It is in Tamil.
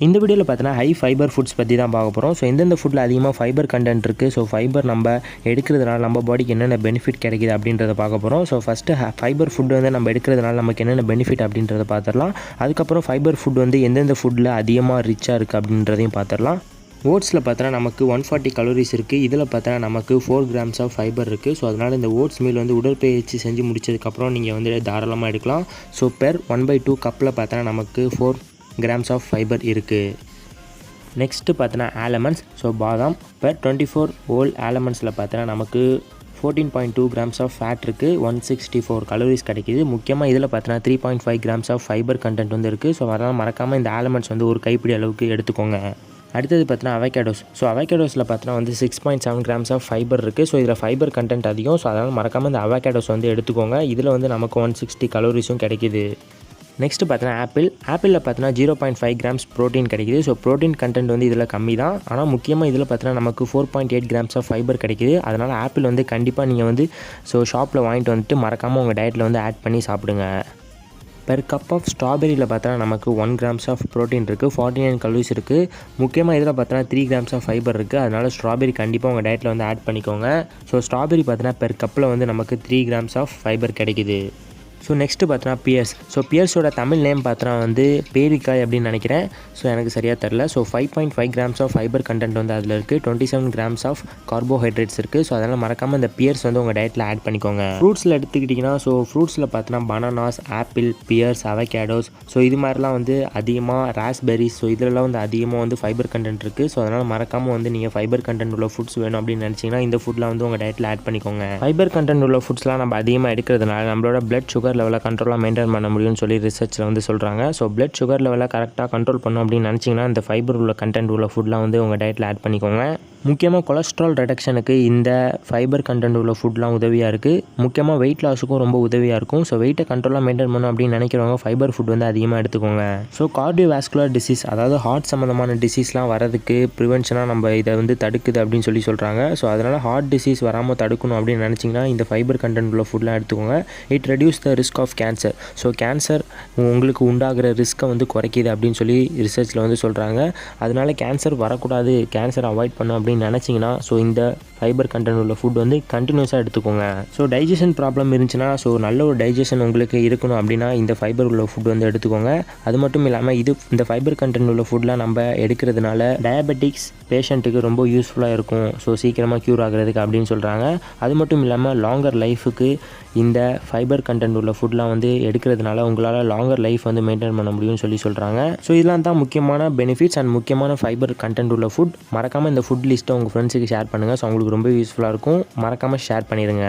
இந்த வீடியோவில் பார்த்தீங்கன்னா ஹை ஃபைபர் ஃபுட்ஸ் பற்றி தான் பார்க்க போகிறோம். ஸோ எந்தெந்த ஃபுட்டில் அதிகமாக ஃபைபர் கண்டென்ட் இருக்குது, ஸோ ஃபைபர் நம்ம எடுக்கிறதுனால நம்ம பாடிக்கு என்னென்ன பெனிஃபிட் கிடைக்குது அப்படின்றத பார்க்க போகிறோம். ஸோ ஃபஸ்ட்டு ஃபைபர் ஃபுட் வந்து நம்ம எடுக்கிறதுனால நமக்கு என்னென்ன பெனிஃபிட் அப்படின்றத பார்த்துடலாம். அதுக்கப்புறம் ஃபைபர் ஃபுட் வந்து எந்தெந்த ஃபுட்டில் அதிகமாக ரிச்சாக இருக்குது அப்படின்றதையும் பார்த்துடலாம். ஓட்ஸில் பார்த்தோன்னா நமக்கு 140 கலோரிஸ் இருக்குது. இதில் பார்த்தோன்னா நமக்கு 4 கிராம்ஸ் ஆஃப் ஃபைபர் இருக்குது. ஸோ அதனால் இந்த ஓட்ஸ் மீல் வந்து உடற்பயிற்சி செஞ்சு முடிச்சதுக்கப்புறம் நீங்கள் வந்து தாராளமாக எடுக்கலாம். ஸோ பெர் 1/2 கப்பில் பார்த்தோன்னா நமக்கு 4 கிராம்ஸ் ஆஃப் ஃபைபர் இருக்குது. நெக்ஸ்ட்டு பார்த்தோன்னா ஆலமண்ட்ஸ். ஸோ பாதாம் பெர் 24 ஹோல் ஆலமண்ட்ஸில் பார்த்தோன்னா நமக்கு 14.2 கிராம்ஸ் ஆஃப் ஃபேட் இருக்குது, 164 கலோரிஸ் கிடைக்கிது. முக்கியமாக இதில் பார்த்தோன்னா 3.5 கிராம்ஸ் ஆஃப் ஃபைபர் கண்டென்ட் வந்து இருக்குது. ஸோ அதனால் மறக்காமல் இந்த ஆலமண்ட்ஸ் வந்து ஒரு கைப்பிடி அளவுக்கு எடுத்துக்கோங்க. அடுத்தது பார்த்தோன்னா அவகேடோஸ். ஸோ அவகேடோஸில் பார்த்தோன்னா வந்து 6.7 கிராம்ஸ் ஆஃப் ஃபைபர் இருக்குது. ஸோ இதில் ஃபைபர் கண்டென்ட் அதிகம். ஸோ அதனால் மறக்காமல் இந்த அவகேடோஸ் வந்து எடுத்துக்கோங்க. இதில் வந்து நமக்கு 160 கலோரிஸும் கிடைக்கிது. நெக்ஸ்ட்டு பார்த்தோன்னா ஆப்பிளில் பார்த்தோன்னா 0.5 கிராம்ஸ் ப்ரோட்டீன் கிடைக்கிது. ஸோ ப்ரோட்டீன் கண்டென்ட் வந்து இதில் கம்மி தான். ஆனால் முக்கியமாக இதில் பார்த்தோன்னா நமக்கு 4.8 கிராம்ஸ் ஆஃப் ஃபைபர் கிடைக்கிது. அதனால் ஆப்பிள் வந்து கண்டிப்பாக நீங்கள் வந்து ஷாப்பில் வாங்கிட்டு வந்துட்டு மறக்காமல் உங்கள் டயட்டில் வந்து ஆட் பண்ணி சாப்பிடுங்க. பெர் கப் ஆஃப் ஸ்ட்ராபெரியில் பார்த்தோன்னா நமக்கு 1 கிராம்ஸ் ஆஃப் ப்ரோட்டீன் இருக்குது, 49 கலோரிஸ் இருக்குது. முக்கியமாக இதில் பார்த்தோன்னா 3 கிராம்ஸ் ஆஃப் ஃபைபர் இருக்குது. அதனால் ஸ்ட்ராபெரி கண்டிப்பாக உங்கள் டயட்டில் வந்து ஆட் பண்ணிக்கோங்க. ஸோ ஸ்ட்ராபெரி பார்த்தோன்னா பெர் கப்பில் வந்து நமக்கு 3 கிராம்ஸ் ஆஃப் ஃபைபர் கிடைக்கிது. ஸோ நெக்ஸ்ட்டு பார்த்தோன்னா பியர்ஸ். ஸோ பியர்ஸோட தமிழ் நேம் பார்த்தோன்னா வந்து பேரிக்காய் அப்படின்னு நினைக்கிறேன். ஸோ எனக்கு சரியாக தெரில. So 5.5 grams of fibre content வந்து அதில் இருக்குது, 27 கிராம்ஸ் ஆஃப் கார்போஹைட்ரேட்ஸ் இருக்குது. ஸோ அதனால் மறக்காமல் இந்த பியர்ஸ் வந்து உங்கள் டயட்டில் ஆட் பண்ணிக்கோங்க. ஃப்ரூட்ஸில் எடுத்துக்கிட்டிங்கன்னா ஸோ ஃப்ரூட்ஸில் பார்த்தோன்னா bananas, apple, pears, avocados, so இது மாதிரிலாம் வந்து அதிகமாக ராஸ்பெரிஸ், ஸோ இதிலலாம் வந்து அதிகமாக வந்து ஃபைபர் கண்டென்ட் இருக்குது. ஸோ அதனால் மறக்காமல் வந்து நீங்கள் ஃபைபர் கண்டென்ட் உள்ள ஃபுட்ஸ் வேணும் அப்படின்னு நினச்சிங்கன்னா இந்த ஃபுட்லாம் வந்து உங்கள் டயட்டில் ஆட் பண்ணிக்கோங்க. ஃபைபர் கண்டென்ட் உள்ள ஃபுட்ஸ்லாம் நம்ம அதிகமாக எடுக்கிறதுனால நம்மளோட பிளட் சுகர் லெவலை கண்ட்ரோலாக மெயின்டைன் பண்ண முடியும்னு சொல்லி ரிசர்ச்சில் வந்து சொல்கிறாங்க. ஸோ பிளட் சுகர் லெவலை கரெக்டாக கண்ட்ரோல் பண்ணணும் அப்படின்னு நினச்சிங்கன்னா இந்த ஃபைபர் உள்ள கண்டென்ட் உள்ள ஃபுட்லாம் வந்து உங்கள் டயட்டில் ஆட் பண்ணிக்கோங்க. முக்கியமாக கொலஸ்ட்ரால் ரிடக்ஷனுக்கு இந்த ஃபைபர் கண்டென்ட் உள்ள ஃபுட்லாம் உதவியாக இருக்குது. முக்கியமாக வெயிட் லாஸுக்கும் ரொம்ப உதவியாக இருக்கும். ஸோ வெயிட்டை கண்ட்ரோலாக மெயின்டைன் பண்ணணும் அப்படின்னு நினைக்கிறவங்க ஃபைபர் ஃபுட் வந்து அதிகமாக எடுத்துக்கோங்க. ஸோ கார்டியோவாஸ்குலர் டிசீஸ், அதாவது ஹார்ட் சம்மந்தமான டிசீஸ்லாம் வரதுக்கு ப்ரிவென்ஷனாக நம்ம இதை வந்து தடுக்குது அப்படின்னு சொல்லி சொல்கிறாங்க. ஸோ அதனால் ஹார்ட் டிசீஸ் வராமல் தடுக்கணும் அப்படின்னு நினச்சிங்கன்னா இந்த ஃபைபர் கண்டென்ட் உள்ள ஃபுட்லாம் எடுத்துக்கோங்க. It reduce the risk of cancer. So cancer உங்களுக்கு உண்டாகிற ரிஸ்க்கை வந்து குறைக்கிது அப்படின்னு சொல்லி ரிசர்ச்சில் வந்து சொல்கிறாங்க. அதனால கேன்சர் வரக்கூடாது, கேன்சர் அவாய்ட் பண்ணணும் அப்படின்னு நினச்சிங்கன்னா ஸோ இந்த ஃபைபர் கண்டென்ட் உள்ள ஃபுட் வந்து கண்டினியூஸாக எடுத்துக்கோங்க. ஸோ டைஜஷன் ப்ராப்ளம் இருந்துச்சுன்னா ஸோ நல்ல ஒரு டைஜஷன் உங்களுக்கு இருக்கணும் அப்படின்னா இந்த ஃபைபர் உள்ள ஃபுட் வந்து எடுத்துக்கோங்க. அது மட்டும் இல்லாமல் இந்த ஃபைபர் கண்டென்ட் உள்ள ஃபுட்லாம் நம்ம எடுக்கிறதுனால டயபெட்டிக்ஸ் பேஷண்ட்டுக்கு ரொம்ப யூஸ்ஃபுல்லாக இருக்கும். ஸோ சீக்கிரமாக க்யூர் ஆகிறதுக்கு அப்படின்னு சொல்கிறாங்க. அது மட்டும் இல்லாமல் லாங்கர் லைஃபுக்கு இந்த ஃபைபர் கண்டென்ட் உள்ள ஃபுட்லாம் வந்து எடுக்கிறதுனால உங்களால் லாங்கர் லைஃப் வந்து மெயின்டைன் பண்ண முடியும்னு சொல்லி சொல்கிறாங்க. ஸோ இதெல்லாம் தான் முக்கியமான பெனிஃபிட்ஸ் அண்ட் முக்கியமான ஃபைபர் கண்டென்ட் உள்ள ஃபுட். மறக்காமல் இந்த ஃபுட் லிஸ்ட்டை உங்கள் ஃப்ரெண்ட்ஸுக்கு ஷேர் பண்ணுங்கள். ஸோ அவங்களுக்கு ரொம்ப யூஸ்ஃபுல்லாக இருக்கும். மறக்காமல் ஷேர் பண்ணிடுங்க.